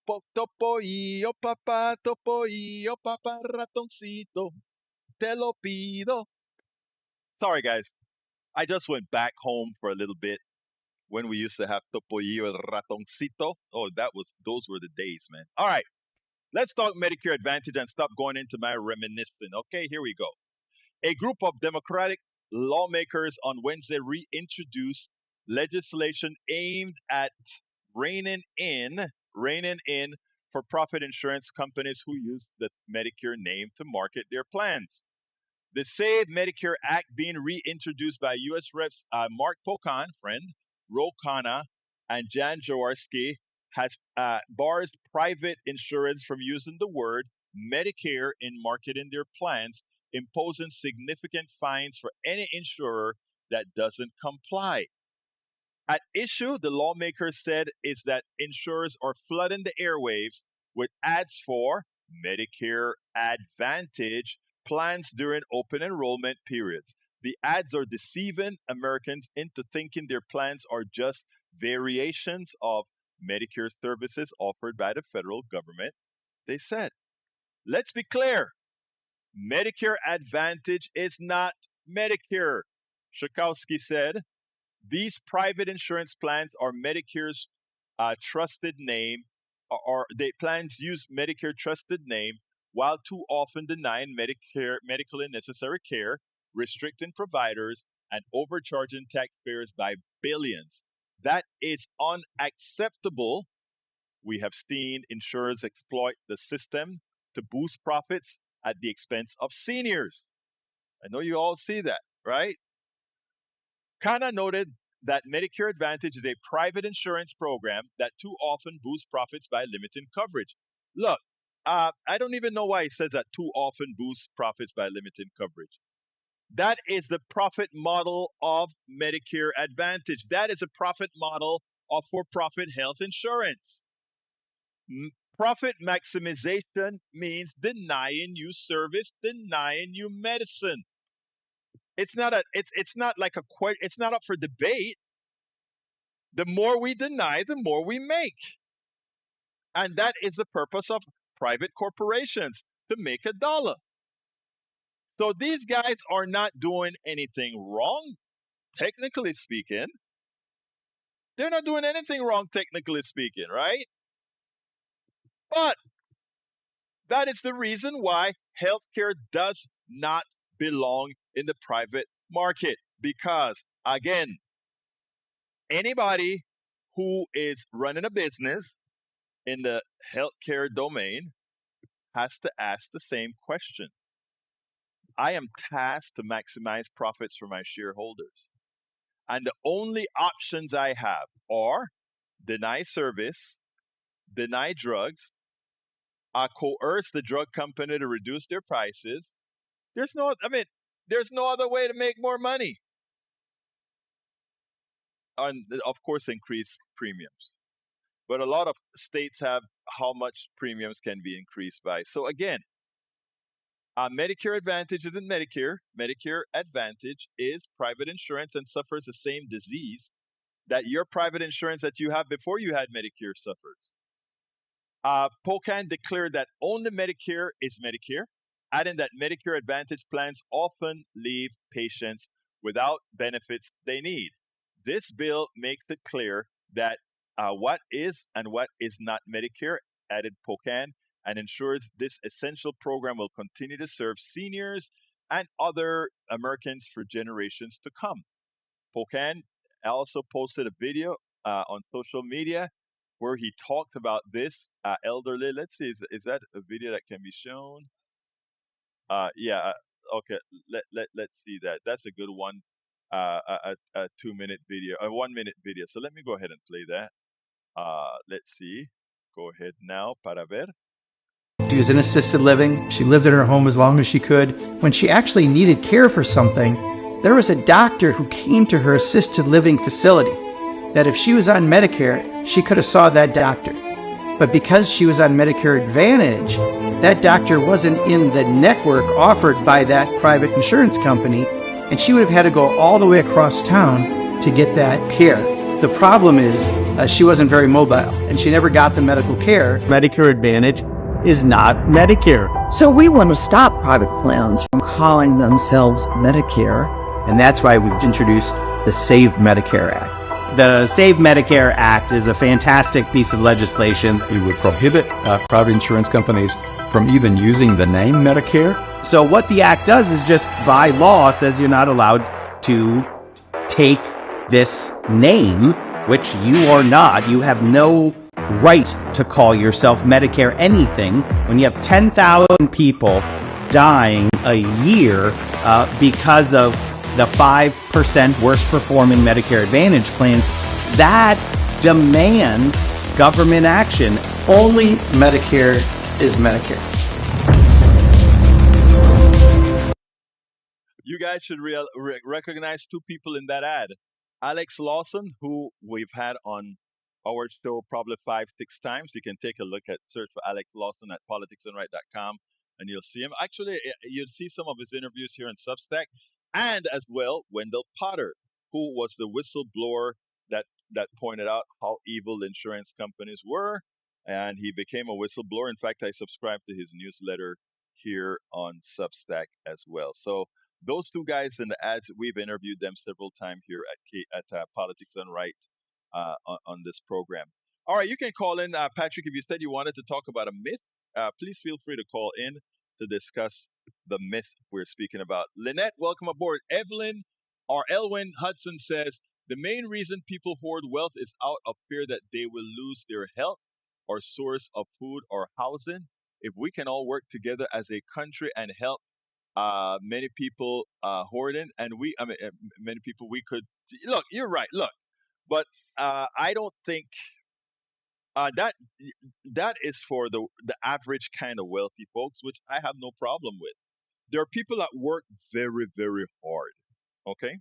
Topoillo, papá, topoillo, papá, ratoncito, te lo pido. Sorry, guys. I just went back home for a little bit when we used to have Topollillo el Ratoncito. Oh, those were the days, man. All right, let's talk Medicare Advantage and stop going into my reminiscing. Okay, here we go. A group of Democratic lawmakers on Wednesday reintroduced legislation aimed at reining in for-profit insurance companies who use the Medicare name to market their plans. The Save Medicare Act being reintroduced by U.S. Reps Mark Pocan, friend, Ro Khanna, and Jan Jaworski has bars private insurance from using the word Medicare in marketing their plans, imposing significant fines for any insurer that doesn't comply. At issue, the lawmakers said, is that insurers are flooding the airwaves with ads for Medicare Advantage plans during open enrollment periods. The ads are deceiving Americans into thinking their plans are just variations of Medicare services offered by the federal government. They said, let's be clear, Medicare Advantage is not Medicare. Schakowsky said, these private insurance plans are Medicare's trusted name, or they plans use Medicare trusted name while too often denying medically necessary care, restricting providers, and overcharging taxpayers by billions. That is unacceptable. We have seen insurers exploit the system to boost profits at the expense of seniors. I know you all see that, right? Khanna noted that Medicare Advantage is a private insurance program that too often boosts profits by limiting coverage. Look, I don't even know why he says that too often boosts profits by limiting coverage. That is the profit model of Medicare Advantage. That is a profit model of for-profit health insurance. Profit maximization means denying you service, denying you medicine. It's not like it's not up for debate. The more we deny, the more we make. And that is the purpose of private corporations, to make a dollar. So these guys are not doing anything wrong, technically speaking. They're not doing anything wrong, technically speaking, right? But that is the reason why healthcare does not belong in the private market. Because, again, anybody who is running a business in the healthcare domain has to ask the same question. I am tasked to maximize profits for my shareholders. And the only options I have are deny service, deny drugs, coerce the drug company to reduce their prices. There's no other way to make more money. And of course, increase premiums. But a lot of states have how much premiums can be increased by. So again, Medicare Advantage isn't Medicare. Medicare Advantage is private insurance and suffers the same disease that your private insurance that you have before you had Medicare suffers. Pocan declared that only Medicare is Medicare, adding that Medicare Advantage plans often leave patients without benefits they need. This bill makes it clear that what is and what is not Medicare, added Pocan, and ensures this essential program will continue to serve seniors and other Americans for generations to come. Pocan also posted a video on social media where he talked about this elderly. Let's see, is that a video that can be shown? Yeah, okay. Let's see that. That's a good one. A 2 minute video, a 1 minute video. So let me go ahead and play that. Let's see. Go ahead now, para ver. She was in assisted living. She lived in her home as long as she could. When she actually needed care for something, there was a doctor who came to her assisted living facility that if she was on Medicare, she could have saw that doctor. But because she was on Medicare Advantage, that doctor wasn't in the network offered by that private insurance company, and she would have had to go all the way across town to get that care. The problem is she wasn't very mobile, and she never got the medical care. Medicare Advantage is not Medicare. So we want to stop private plans from calling themselves Medicare. And that's why we've introduced the Save Medicare Act. The Save Medicare Act is a fantastic piece of legislation. It would prohibit private insurance companies from even using the name Medicare. So what the act does is just by law says you're not allowed to take this name, which you are not. You have no right to call yourself Medicare anything when you have 10,000 people dying a year because of the 5% worst performing Medicare Advantage plans. That demands government action. Only Medicare is Medicare. You guys should recognize two people in that ad. Alex Lawson, who we've had on our show probably 5-6 times. You can take a look at, search for Alex Lawson at politicsandright.com and you'll see him. Actually, you'll see some of his interviews here in Substack. And as well, Wendell Potter, who was the whistleblower that pointed out how evil insurance companies were. And he became a whistleblower. In fact, I subscribe to his newsletter here on Substack as well. So those two guys in the ads, we've interviewed them several times here at Politics Done Right on this program. All right, you can call in, Patrick, if you said you wanted to talk about a myth. Please feel free to call in to discuss the myth we're speaking about. Lynette, welcome aboard. Elwyn Hudson says the main reason people hoard wealth is out of fear that they will lose their health or source of food or housing. If we can all work together as a country and help many people hoarding, and many people we could look. You're right. Look, but I don't think that is for the average kind of wealthy folks, which I have no problem with. There are people that work very, very hard, okay,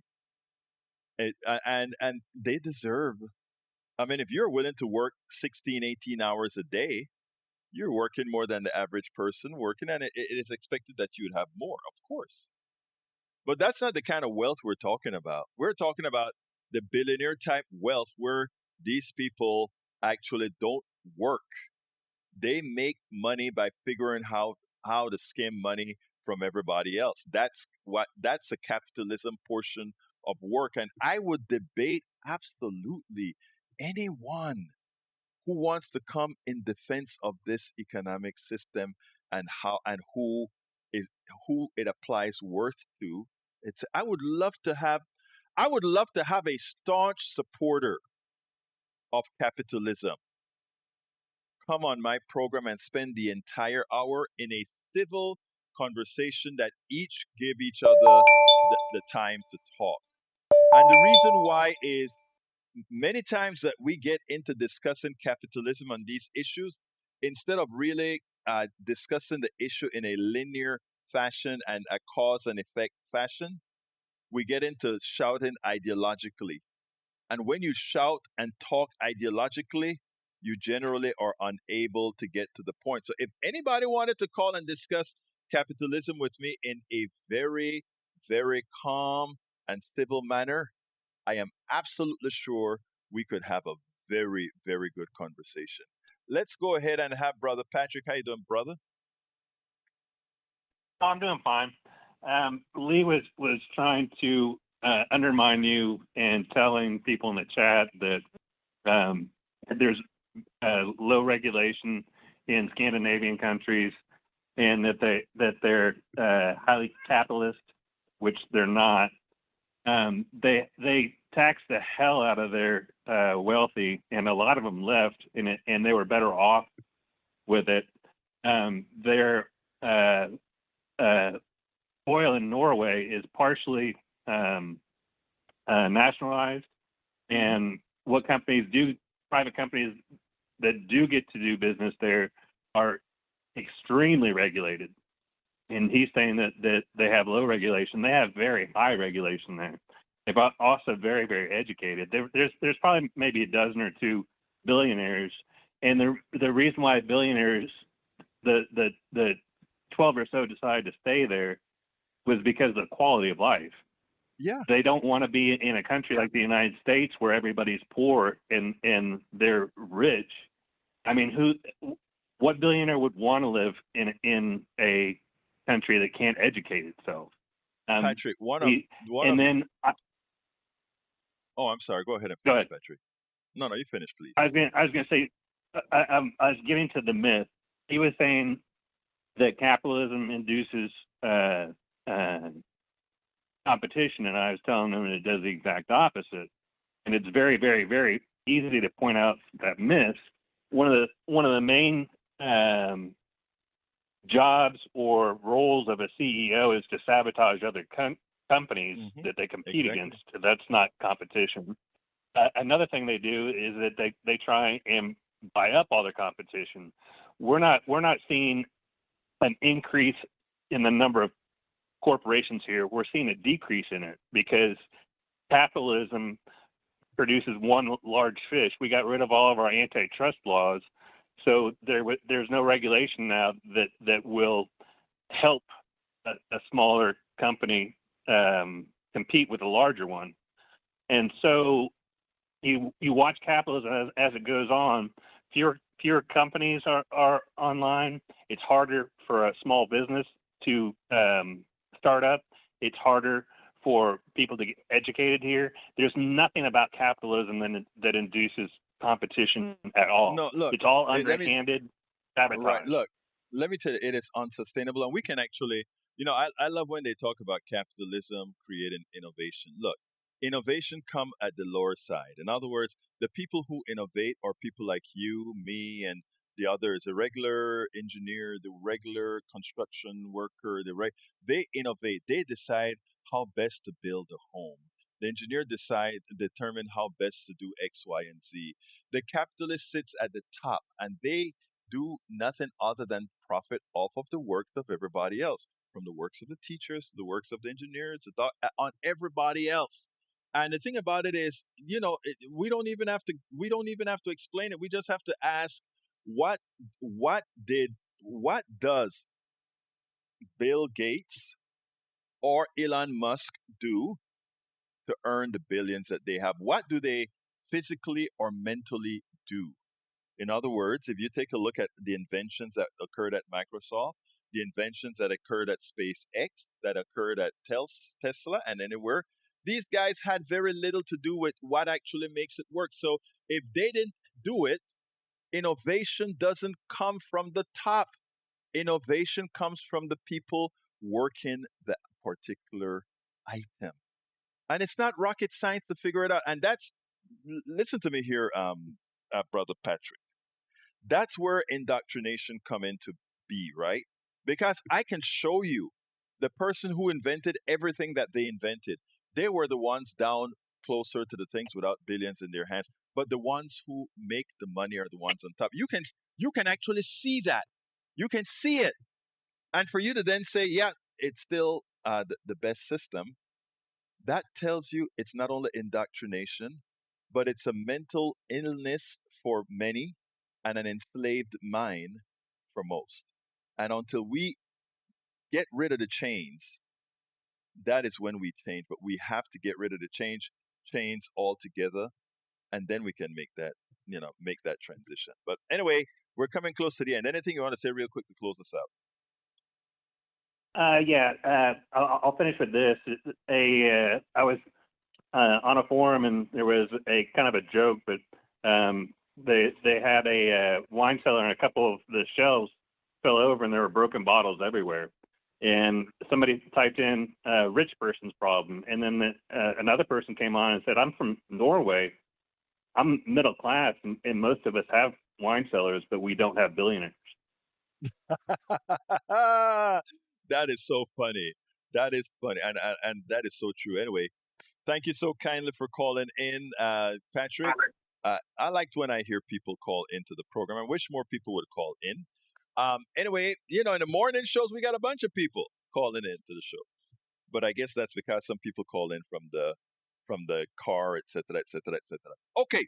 and they deserve. I mean, if you're willing to work 16, 18 hours a day, You're working more than the average person working, and it is expected that you'd have more, of course. But that's not the kind of wealth we're talking about. We're talking about the billionaire type wealth where these people actually don't work. They make money by figuring how to skim money from everybody else. That's the capitalism portion of work. And I would debate absolutely anyone who wants to come in defense of this economic system and how and is who it applies worth to. It's I would love to have a staunch supporter of capitalism come on my program and spend the entire hour in a civil conversation that each give each other the time to talk. And the reason why is many times that we get into discussing capitalism on these issues, instead of really discussing the issue in a linear fashion and a cause and effect fashion, we get into shouting ideologically. And when you shout and talk ideologically, you generally are unable to get to the point. So if anybody wanted to call and discuss capitalism with me in a very, very calm and civil manner, I am absolutely sure we could have a very, very good conversation. Let's go ahead and have Brother Patrick. How you doing, brother? Oh, I'm doing fine. Lee was trying to undermine you and telling people in the chat that there's low regulation in Scandinavian countries and that they're highly capitalist, which they're not. They taxed the hell out of their wealthy, and a lot of them left, and they were better off with it. Their oil in Norway is partially nationalized, and what companies do, private companies that do get to do business there, are extremely regulated. And he's saying that they have low regulation. They have very high regulation there. They're also very, very educated. There's probably maybe a dozen or two billionaires, and the reason why billionaires, the 12 or so, decided to stay there was because of the quality of life. Yeah. They don't want to be in a country like the United States where everybody's poor and they're rich. I mean, what billionaire would want to live in a country that can't educate itself? Patrick, oh, I'm sorry. Go ahead and finish, Patrick. No, you finish, please. I was gonna say, I was getting to the myth. He was saying that capitalism induces competition, and I was telling him it does the exact opposite. And it's very, very, very easy to point out that myth. One of the main jobs or roles of a CEO is to sabotage other companies that they compete against. That's not competition. Another thing they do is that they try and buy up all their competition. We're not seeing an increase in the number of corporations here. We're seeing a decrease in it because capitalism produces one large fish. We got rid of all of our antitrust laws, so there's no regulation now that will help a smaller company compete with a larger one. And so you watch capitalism as it goes on. Fewer companies are online. It's harder for a small business to start up. It's harder for people to get educated here. There's nothing about capitalism that induces competition at all. No, look, it's all underhanded sabotage. Right, look, let me tell you, it is unsustainable, and we can actually, I love when they talk about capitalism creating innovation. Look, innovation come at the lower side. In other words, the people who innovate are people like you, me, and the others, the regular engineer, the regular construction worker, they innovate. They decide how best to build a home. The engineer determine how best to do X, Y, and Z. The capitalist sits at the top, and they do nothing other than profit off of the work of everybody else, from the works of the teachers to the works of the engineers, on everybody else. And the thing about it is, we don't even have to explain it. We just have to ask what what does Bill Gates or Elon Musk do to earn the billions that they have? What do they physically or mentally do? In other words, if you take a look at the inventions that occurred at Microsoft, the inventions that occurred at SpaceX, that occurred at Tesla, and anywhere, these guys had very little to do with what actually makes it work. So if they didn't do it, innovation doesn't come from the top. Innovation comes from the people working the particular item. And it's not rocket science to figure it out. And listen to me here, Brother Patrick. That's where indoctrination come into be, right? Because I can show you the person who invented everything that they invented. They were the ones down closer to the things without billions in their hands. But the ones who make the money are the ones on top. You can actually see that. You can see it. And for you to then say, yeah, it's still the best system, that tells you it's not only indoctrination, but it's a mental illness for many and an enslaved mind for most. And until we get rid of the chains, that is when we change. But we have to get rid of the chains altogether, and then we can make that transition. But anyway, we're coming close to the end. Anything you want to say real quick to close this out? I'll finish with this. I was on a forum and there was a kind of a joke, but they had a wine cellar and a couple of the shelves fell over and there were broken bottles everywhere. And somebody typed in rich person's problem, and then another person came on and said, "I'm from Norway. I'm middle class, and most of us have wine cellars, but we don't have billionaires." That is so funny. That is funny, and that is so true. Anyway, thank you so kindly for calling in, Patrick. I liked when I hear people call into the program. I wish more people would call in. Anyway, in the morning shows we got a bunch of people calling into the show, but I guess that's because some people call in from the car, etc., etc., etc. Okay,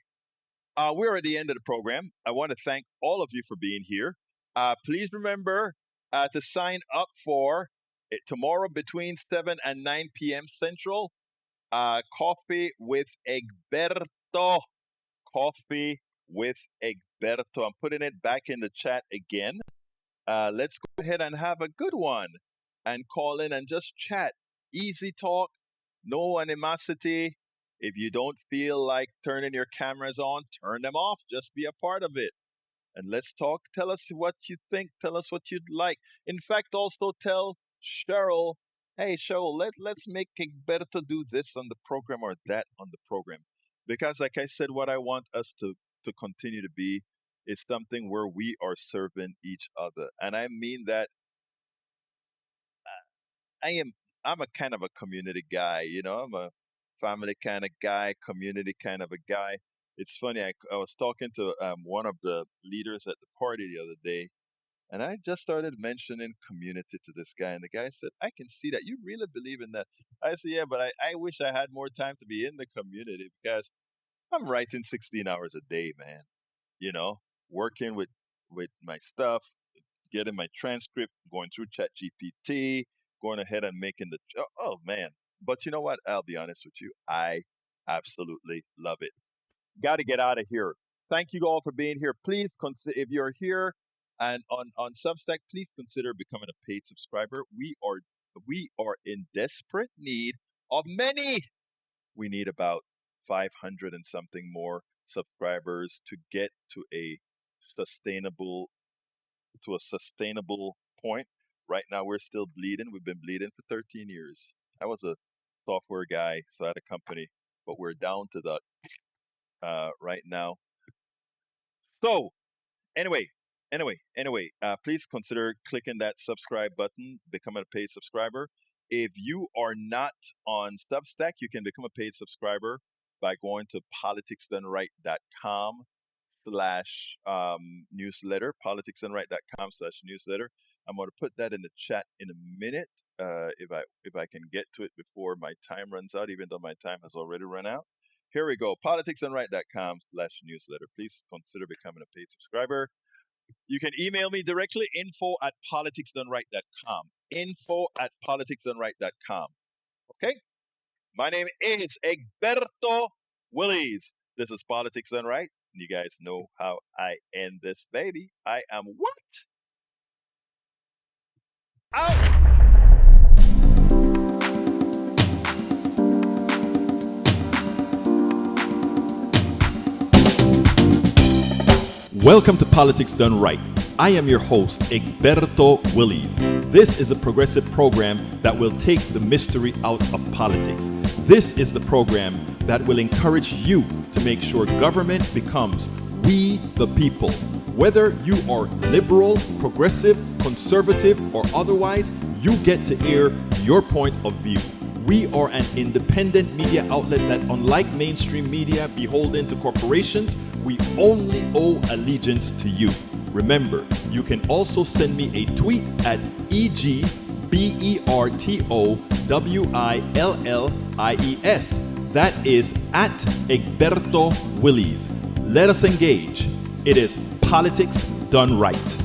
we're at the end of the program. I want to thank all of you for being here. Please remember to sign up for it tomorrow between 7 and 9 p.m. Central. Coffee with Egberto. Coffee with Egberto. I'm putting it back in the chat again. Let's go ahead and have a good one and call in and just chat. Easy talk, no animosity. If you don't feel like turning your cameras on, turn them off. Just be a part of it. And let's talk. Tell us what you think. Tell us what you'd like. In fact, also tell Cheryl, hey, Cheryl, let's make Egberto do this on the program or that on the program. Because, like I said, what I want us to continue to be is something where we are serving each other. And I mean that I'm a kind of a community guy, I'm a family kind of guy, community kind of a guy. It's funny, I was talking to one of the leaders at the party the other day, and I just started mentioning community to this guy, and the guy said, I can see that. You really believe in that. I said, yeah, but I wish I had more time to be in the community because I'm writing 16 hours a day, man. You know, working with my stuff, getting my transcript, going through ChatGPT, going ahead and making oh man. But you know what? I'll be honest with you. I absolutely love it. Got to get out of here. Thank you all for being here. Please consider, if you're here and on Substack, please consider becoming a paid subscriber. We are in desperate need of many. We need about 500 and something more subscribers to get sustainable to a sustainable point. Right now, we're still bleeding. We've been bleeding for 13 years. I was a software guy, so I had a company, but we're down to that right now. So, anyway, please consider clicking that subscribe button, becoming a paid subscriber. If you are not on Substack, you can become a paid subscriber by going to politicsdoneright.com slash newsletter, politicsandright.com/slash newsletter. I'm going to put that in the chat in a minute if I can get to it before my time runs out, even though my time has already run out. Here we go, politicsandright.com/newsletter. Please consider becoming a paid subscriber. You can email me directly, info@politicsdoneright.com. Info@politicsdoneright.com. Okay? My name is Egberto Willies. This is Politics Done Right. And you guys know how I end this baby. I am what? Out! Welcome to Politics Done Right. I am your host, Egberto Willies. This is a progressive program that will take the mystery out of politics. This is the program that will encourage you to make sure government becomes we the people. Whether you are liberal, progressive, conservative, or otherwise, you get to air your point of view. We are an independent media outlet that, unlike mainstream media beholden to corporations, we only owe allegiance to you. Remember, you can also send me a tweet at EGBERTOWILLIES. That is at Egberto Willies. Let us engage. It is Politics Done Right.